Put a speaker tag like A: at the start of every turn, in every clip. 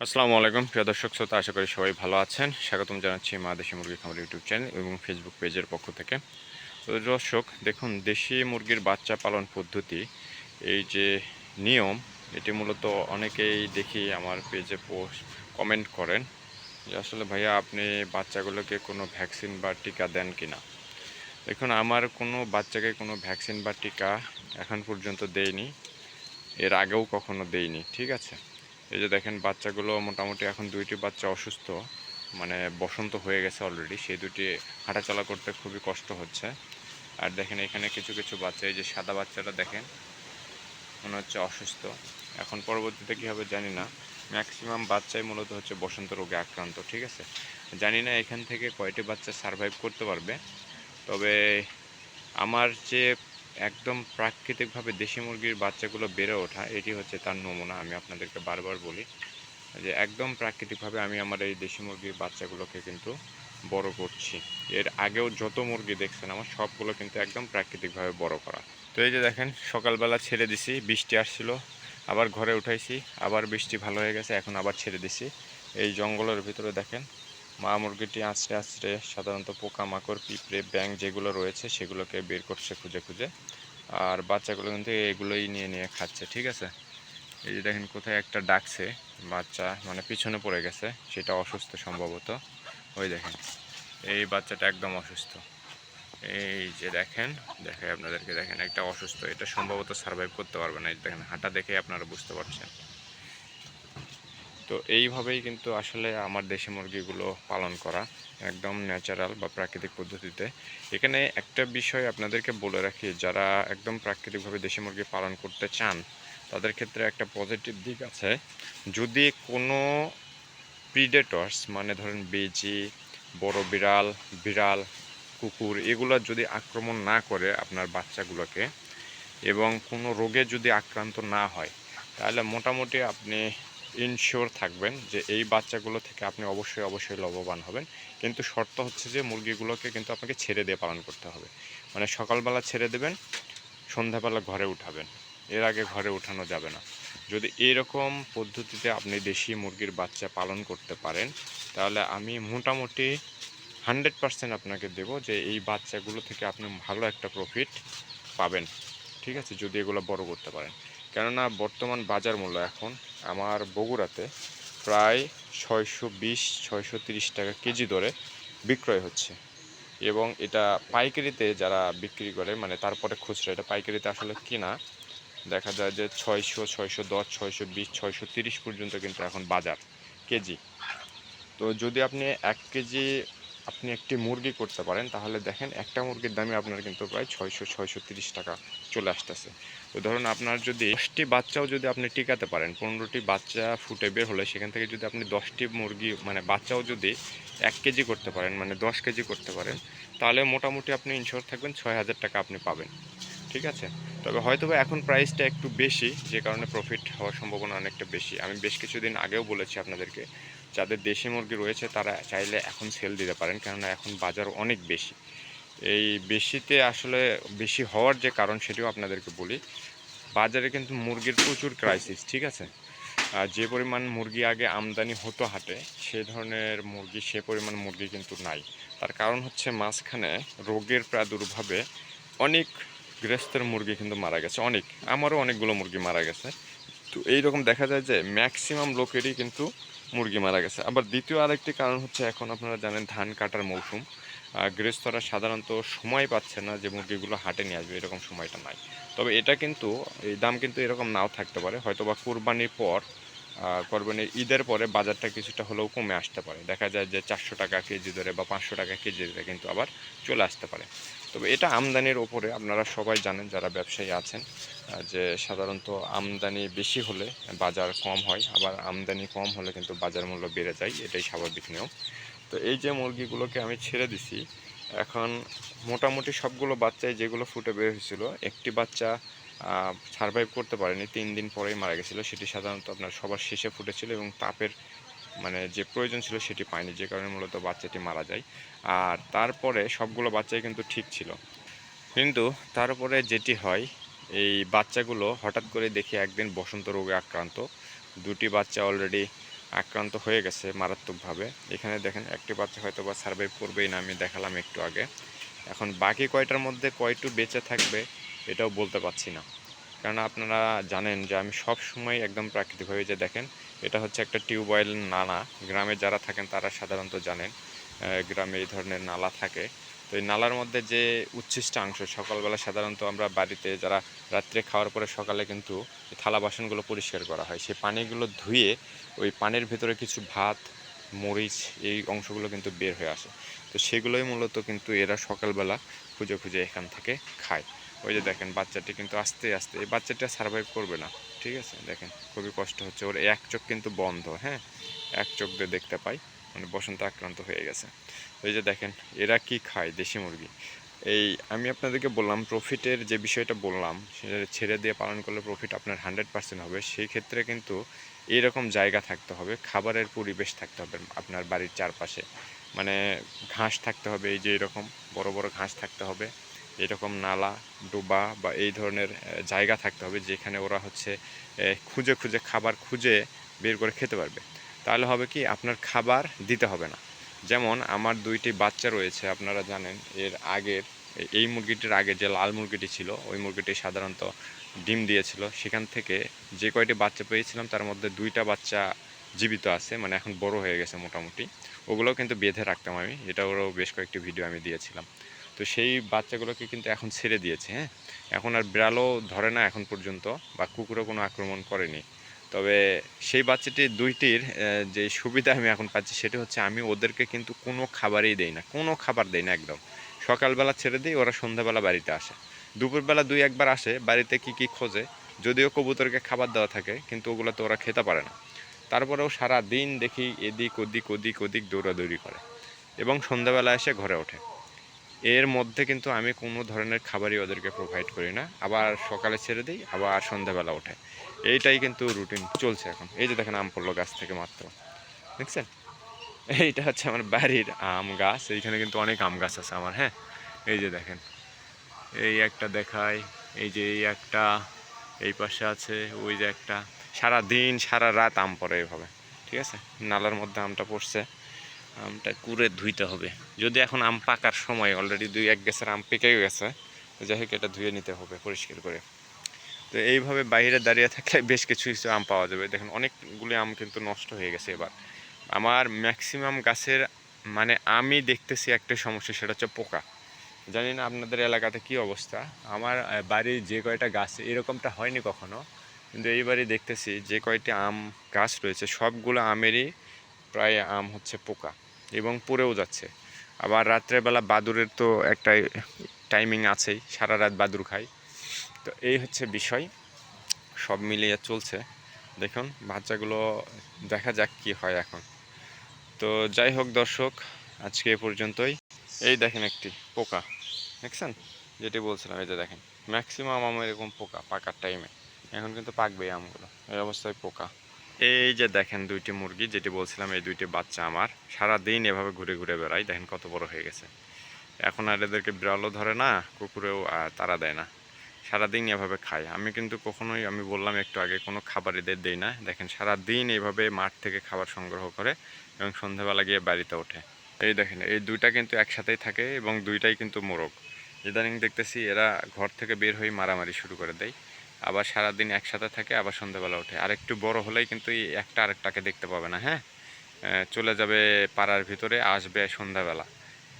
A: আসসালামু আলাইকুম প্রিয় দর্শক শ্রোতা, আশা করি সবাই ভালো আছেন। স্বাগতম জানাচ্ছি মা দেশি মুরগি খামার ইউটিউব চ্যানেল এবং ফেসবুক পেজের পক্ষ থেকে। তো দর্শক দেখুন, দেশি মুরগির বাচ্চা পালন পদ্ধতি এই যে নিয়ম, এটি মূলত অনেকেই দেখি আমার পেজে পোস্ট কমেন্ট করেন যে আসলে ভাইয়া আপনি বাচ্চাগুলোকে কোনো ভ্যাকসিন বা টিকা দেন কিনা। দেখুন, আমার কোনো বাচ্চাকে কোনো ভ্যাকসিন বা টিকা এখন পর্যন্ত দেইনি, এর আগেও কখনো দেইনি, ঠিক আছে। এই যে দেখেন বাচ্চাগুলো মোটামুটি এখন দুইটি বাচ্চা অসুস্থ, মানে বসন্ত হয়ে গেছে অলরেডি, সেই দুটি হাঁটাচলা করতে খুবই কষ্ট হচ্ছে। আর দেখেন এখানে কিছু কিছু বাচ্চা, এই যে সাদা বাচ্চাটা দেখেন মনে হচ্ছে অসুস্থ। এখন পরবর্তীতে কী হবে জানি না। ম্যাক্সিমাম বাচ্চাই মূলত হচ্ছে বসন্ত রোগে আক্রান্ত, ঠিক আছে। জানি না এখান থেকে কয়টি বাচ্চা সারভাইভ করতে পারবে। তবে আমার যে একদম প্রাকৃতিকভাবে দেশি মুরগির বাচ্চাগুলো বেড়ে ওঠা, এটি হচ্ছে তার নমুনা। আমি আপনাদেরকে বারবার বলি যে একদম প্রাকৃতিকভাবে আমি আমার এই দেশি মুরগির বাচ্চাগুলোকে কিন্তু বড় করছি। এর আগেও যত মুরগি দেখছেন আমার সবগুলো কিন্তু একদম প্রাকৃতিকভাবে বড় করা। তো এই যে দেখেন সকালবেলা ছেড়ে দিছি, বৃষ্টি আসছিল, আবার ঘরে উঠাইছি, আবার বৃষ্টি ভালো হয়ে গেছে, এখন আবার ছেড়ে দিছি। এই জঙ্গলের ভিতরে দেখেন মা মুরগিটি আস্তে আস্তে সাধারণত পোকামাকড়, পিঁপড়ে, ব্যাঙ যেগুলো রয়েছে সেগুলোকে বের করছে খুঁজে খুঁজে। আর বাচ্চাগুলো কিন্তু এগুলোই নিয়ে নিয়ে খাচ্ছে, ঠিক আছে। এই যে দেখেন কোথায় একটা ডাকছে বাচ্চা, মানে পিছনে পড়ে গেছে, সেটা অসুস্থ সম্ভবত। ওই দেখেন এই বাচ্চাটা একদম অসুস্থ। এই যে দেখেন, দেখাই আপনাদেরকে, দেখেন একটা অসুস্থ, এটা সম্ভবত সার্ভাইভ করতে পারবে না। এই দেখেন হাঁটা দেখে আপনারা বুঝতে পারছেন। তো এইভাবেই কিন্তু আসলে আমার দেশি মুরগিগুলো পালন করা একদম ন্যাচারাল বা প্রাকৃতিক পদ্ধতিতে। এখানে একটা বিষয় আপনাদেরকে বলে রাখি, যারা একদম প্রাকৃতিকভাবে দেশি মুরগি পালন করতে চান তাদের ক্ষেত্রে একটা পজিটিভ দিক আছে। যদি কোনো প্রিডেটর্স, মানে ধরেন বেজি, বড় বিড়াল, বিড়াল, কুকুর, এগুলো যদি আক্রমণ না করে আপনার বাচ্চাগুলোকে এবং কোনো রোগে যদি আক্রান্ত না হয়, তাহলে মোটামুটি আপনি ইনশিওর থাকবেন যে এই বাচ্চাগুলো থেকে আপনি অবশ্যই অবশ্যই লাভবান হবেন। কিন্তু শর্ত হচ্ছে যে মুরগিগুলোকে কিন্তু আপনাকে ছেড়ে দিয়ে পালন করতে হবে। মানে সকালবেলা ছেড়ে দেবেন, সন্ধ্যাবেলা ঘরে উঠাবেন, এর আগে ঘরে উঠানো যাবে না। যদি এরকম পদ্ধতিতে আপনি দেশি মুরগির বাচ্চা পালন করতে পারেন, তাহলে আমি মোটামুটি 100% আপনাকে দেব যে এই বাচ্চাগুলো থেকে আপনি ভালো একটা প্রফিট পাবেন, ঠিক আছে, যদি এগুলো বড় করতে পারেন। কেননা বর্তমান বাজার মূল্য এখন আমার বগুড়াতে প্রায় 620-630 টাকা কেজি দরে বিক্রয় হচ্ছে। এবং এটা পাইকারিতে যারা বিক্রি করে, মানে তারপরে খুচরা, এটা পাইকারিতে আসলে কিনা দেখা যায় যে 600, 610, 620, 630 পর্যন্ত কিন্তু এখন বাজার কেজি। তো যদি আপনি 1 কেজি আপনি একটি মুরগি করতে পারেন, তাহলে দেখেন একটা মুরগির দামই আপনার কিন্তু প্রায় 600-630 টাকা চলে আসতেছে। তো ধরুন আপনার যদি 10টি বাচ্চাও যদি আপনি টিকাতে পারেন, 15টি বাচ্চা ফুটে বের হলে সেখান থেকে যদি আপনি 10টি মুরগি, মানে বাচ্চাও যদি 1 কেজি করতে পারেন, মানে 10 কেজি করতে পারেন, তাহলে মোটামুটি আপনি ইনশিওর থাকবেন 6,000 টাকা আপনি পাবেন, ঠিক আছে। তবে হয়তো বা এখন প্রাইসটা একটু বেশি, যে কারণে প্রফিট হওয়ার সম্ভাবনা অনেকটা বেশি। আমি বেশ কিছুদিন আগেও বলেছি আপনাদেরকে, যাদের দেশি মুরগি রয়েছে তারা চাইলে এখন সেল দিতে পারেন, কেননা এখন বাজার অনেক বেশি। এই বেশিতে আসলে বেশি হওয়ার যে কারণ সেটিও আপনাদেরকে বলি। বাজারে কিন্তু মুরগির প্রচুর ক্রাইসিস, ঠিক আছে। আর যে পরিমাণ মুরগি আগে আমদানি হতো হাটে, সে ধরনের মুরগি, সে পরিমাণ মুরগি কিন্তু নাই। তার কারণ হচ্ছে মাঝখানে রোগের প্রাদুর্ভাবে অনেক গৃহস্থের মুরগি কিন্তু মারা গেছে, অনেক, আমারও অনেকগুলো মুরগি মারা গেছে। তো এইরকম দেখা যায় যে ম্যাক্সিমাম লোকেরই কিন্তু মুরগি মারা গেছে। আবার দ্বিতীয় আরেকটি কারণ হচ্ছে, এখন আপনারা জানেন ধান কাটার মৌসুম, গৃহস্থরা সাধারণত সময় পাচ্ছে না যে মুরগিগুলো হাটে নিয়ে আসবে, এরকম সময়টা নাই। তবে এটা কিন্তু, এই দাম কিন্তু এরকম নাও থাকতে পারে, হয়তো বা কুরবানির পর, কোরবানির ঈদের পরে বাজারটা কিছুটা হলেও কমে আসতে পারে। দেখা যায় যে 400 টাকা কেজি ধরে বা 500 টাকা কেজি ধরে কিন্তু আবার চলে আসতে পারে। তবে এটা আমদানির ওপরে, আপনারা সবাই জানেন যারা ব্যবসায়ী আছেন, যে সাধারণত আমদানি বেশি হলে বাজার কম হয়, আবার আমদানি কম হলে কিন্তু বাজার মূল্য বেড়ে যায়, এটাই স্বাভাবিক নিয়ম। তো এই যে মুরগিগুলোকে আমি ছেড়ে দিছি, এখন মোটামুটি সবগুলো বাচ্চাই যেগুলো ফুটে বের হয়েছিল, একটি বাচ্চা সারভাইভ করতে পারেনি, 3 দিন পরেই মারা গেছিলো। সেটি সাধারণত আপনার সবার শেষে ফুটেছিল এবং তাপের, মানে যে প্রয়োজন ছিল সেটি পায়নি, যে কারণে মূলত বাচ্চাটি মারা যায়। আর তারপরে সবগুলো বাচ্চাই কিন্তু ঠিক ছিল। কিন্তু তারপরে যেটি হয়, এই বাচ্চাগুলো হঠাৎ করে দেখি একদিন বসন্ত রোগে আক্রান্ত। দুটি বাচ্চা অলরেডি আক্রান্ত হয়ে গেছে মারাত্মকভাবে। এখানে দেখেন একটি বাচ্চা হয়তো বা সার্ভাইভ করবেই না, আমি দেখালাম একটু আগে। এখন বাকি কয়টার মধ্যে কয়টু বেঁচে থাকবে এটাও বলতে পারছি না, কারণ আপনারা জানেন যে আমি সব সময় একদম প্রাকৃতিকভাবে, যে দেখেন এটা হচ্ছে একটা টিউবওয়েল নালা। গ্রামে যারা থাকেন তারা সাধারণত জানেন গ্রামে এই ধরনের নালা থাকে। তো এই নালার মধ্যে যে উচ্ছিষ্টাংশ সকালবেলা সাধারণত আমরা বাড়িতে যারা রাত্রে খাওয়ার পরে সকালে কিন্তু থালা বাসনগুলো পরিষ্কার করা হয়, সেই পানিগুলো ধুয়ে ওই পানির ভেতরে কিছু ভাত, মরিচ, এই অংশগুলো কিন্তু বের হয়ে আসে। তো সেগুলোই মূলত কিন্তু এরা সকালবেলা খুঁজে খুঁজে এখান থেকে খায়। ওই যে দেখেন বাচ্চাটি কিন্তু আস্তে আস্তে, এই বাচ্চাটা সার্ভাইভ করবে না, ঠিক আছে। দেখেন খুবই কষ্ট হচ্ছে ওর, এক চোখ কিন্তু বন্ধ, হ্যাঁ, এক চোখ দিয়ে দেখতে পাই, মানে বসন্ত আক্রান্ত হয়ে গেছে। ওই যে দেখেন এরা কি খায়, দেশি মুরগি। এই আমি আপনাদেরকে বললাম প্রফিটের যে বিষয়টা বললাম, সেটা ছেড়ে দিয়ে পালন করলে প্রফিট আপনার 100% হবে। সেই ক্ষেত্রে কিন্তু এইরকম জায়গা থাকতে হবে, খাবারের পরিবেশ থাকতে হবে আপনার বাড়ির চারপাশে, মানে ঘাস থাকতে হবে, এই যে এরকম বড় বড় ঘাস থাকতে হবে, এরকম নালা, ডোবা বা এই ধরনের জায়গা থাকতে হবে যেখানে ওরা হচ্ছে খুঁজে খুঁজে খাবার খুঁজে বের করে খেতে পারবে। তাহলে হবে কি, আপনার খাবার দিতে হবে না। যেমন আমার 2টি বাচ্চা রয়েছে, আপনারা জানেন এর আগের, এই মুরগিটির আগে যে লাল মুরগিটি ছিল ওই মুরগিটি সাধারণত ডিম দিয়েছিল। সেখান থেকে যে কয়টি বাচ্চা পেয়েছিলাম তার মধ্যে 2টা বাচ্চা জীবিত আছে, মানে এখন বড় হয়ে গেছে মোটামুটি। ওগুলোও কিন্তু বেঁধে রাখতাম আমি, এটা ওরও বেশ কয়েকটি ভিডিও আমি দিয়েছিলাম। তো সেই বাচ্চাগুলোকে কিন্তু এখন ছেড়ে দিয়েছে, হ্যাঁ। এখন আর বিড়ালও ধরে না এখন পর্যন্ত, বা কুকুরও কোনো আক্রমণ করেনি। তবে সেই বাচ্চাটি 2টির যে সুবিধা আমি এখন পাচ্ছি সেটা হচ্ছে আমি ওদেরকে কিন্তু কোনো খাবারই দেই না, কোনো খাবার দেই না একদম। সকালবেলা ছেড়ে দিই, ওরা সন্ধ্যাবেলা বাড়িতে আসে। দুপুরবেলা 2-1বার আসে, বাড়িতে কি কি খোঁজে, যদিও কবুতরকে খাবার দেওয়া থাকে কিন্তু ওগুলো তো ওরা খেতে পারে না। তারপরেও সারা দিন দেখি এদিক ওদিক ওদিক ওদিক দৌড়াদৌড়ি করে এবং সন্ধ্যাবেলা এসে ঘরে ওঠে। এর মধ্যে কিন্তু আমি কোনো ধরনের খাবারই ওদেরকে প্রোভাইড করি না, আবার সকালে ছেড়ে দিই, আবার সন্ধ্যাবেলা ওঠে। এইটাই কিন্তু রুটিন চলছে এখন। এই যে দেখেন আম পড়লো গাছ থেকে মাত্র, দেখছেন? এইটা হচ্ছে আমার বাড়ির আম গাছ, এইখানে কিন্তু অনেক আম গাছ আছে আমার, হ্যাঁ। এই যে দেখেন, এই একটা দেখাই, এই যে এই একটা, এই পাশে আছে, ওই যে একটা। সারা দিন সারা রাত আম পড়ে এভাবে, ঠিক আছে। নালার মধ্যে আমটা পড়ছে, আমটা কুড়ে ধুইতে হবে। যদি এখন আম পাকার সময়, অলরেডি 2-1 গাছের আম পেকে গেছে, যাই হোক এটা ধুয়ে নিতে হবে পরিষ্কার করে। তো এইভাবে বাইরে দাঁড়িয়ে থাকলে বেশ কিছু কিছু আম পাওয়া যাবে। দেখেন অনেকগুলি আম কিন্তু নষ্ট হয়ে গেছে এবার। আমার ম্যাক্সিমাম গাছের, মানে আমি দেখতেছি একটা সমস্যা, সেটা হচ্ছে পোকা। জানি না আপনাদের এলাকাতে কী অবস্থা। আমার বাড়ির যে কয়টা গাছ এরকমটা হয়নি কখনো, কিন্তু এইবারই দেখতেছি যে কয়টি আম গাছ রয়েছে সবগুলো আমেরই প্রায় আম হচ্ছে পোকা এবং পড়েও যাচ্ছে। আবার রাত্রেবেলা বাদুড়ের তো একটা টাইমিং আছেই, সারা রাত বাদুড় খায়। তো এই হচ্ছে বিষয়, সব মিলিয়ে চলছে। দেখুন বাচ্চাগুলো, দেখা যাক কি হয় এখন। তো যাই হোক দর্শক, আজকে এ পর্যন্তই। এই দেখেন একটি পোকা, দেখছেন? যেটি বলছিলাম, এই যে দেখেন ম্যাক্সিমাম আম এরকম পোকা পাকার টাইমে। এখন কিন্তু পাকবে এই আমগুলো, এই অবস্থায় পোকা। এই যে দেখেন 2টি মুরগি, যেটি বলছিলাম এই 2টি বাচ্চা আমার সারা দিন এভাবে ঘুরে ঘুরে বেড়ায়, দেখেন কত বড় হয়ে গেছে। এখন আর এদেরকে বিড়ালও ধরে না, কুকুরেও তাড়া দেয় না, সারাদিন এভাবে খায়। আমি কিন্তু কখনোই, আমি বললাম একটু আগে, কোনো খাবার এদের দেই না। দেখেন সারা দিন এইভাবে মাঠ থেকে খাবার সংগ্রহ করে এবং সন্ধ্যাবেলা গিয়ে বাড়িতে ওঠে। এই দেখেন এই 2টা কিন্তু একসাথেই থাকে এবং 2টাই কিন্তু মোরগ। ইদানিং দেখতেছি এরা ঘর থেকে বের হয়ে মারামারি শুরু করে দেয়, আবার সারাদিন একসাথে থাকে, আবার সন্ধ্যাবেলা ওঠে। আর একটু বড় হলেই কিন্তু এই একটা আরেকটাকে দেখতে পাবে না, হ্যাঁ। চলে যাবে পাড়ার ভিতরে, আসবে সন্ধ্যাবেলা।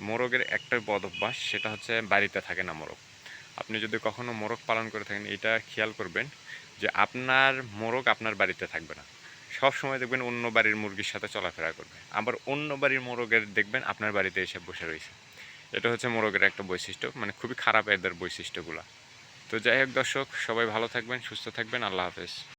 A: মোরগের একটা বদ অভ্যাস, সেটা হচ্ছে বাড়িতে থাকে না মোরগ। আপনি যদি কখনো মোরগ পালন করে থাকেন, এটা খেয়াল করবেন যে আপনার মোরগ আপনার বাড়িতে থাকবে না, সব সময় দেখবেন অন্য বাড়ির মুরগির সাথে চলাফেরা করবে। আবার অন্য বাড়ির মোরগের দেখবেন আপনার বাড়িতে এসে বসে রয়েছে। এটা হচ্ছে মোরগের একটা বৈশিষ্ট্য, মানে খুবই খারাপ এদের বৈশিষ্ট্যগুলো। তো যাই হোক দর্শক, সবাই ভালো থাকবেন, সুস্থ থাকবেন, আল্লাহ হাফেজ।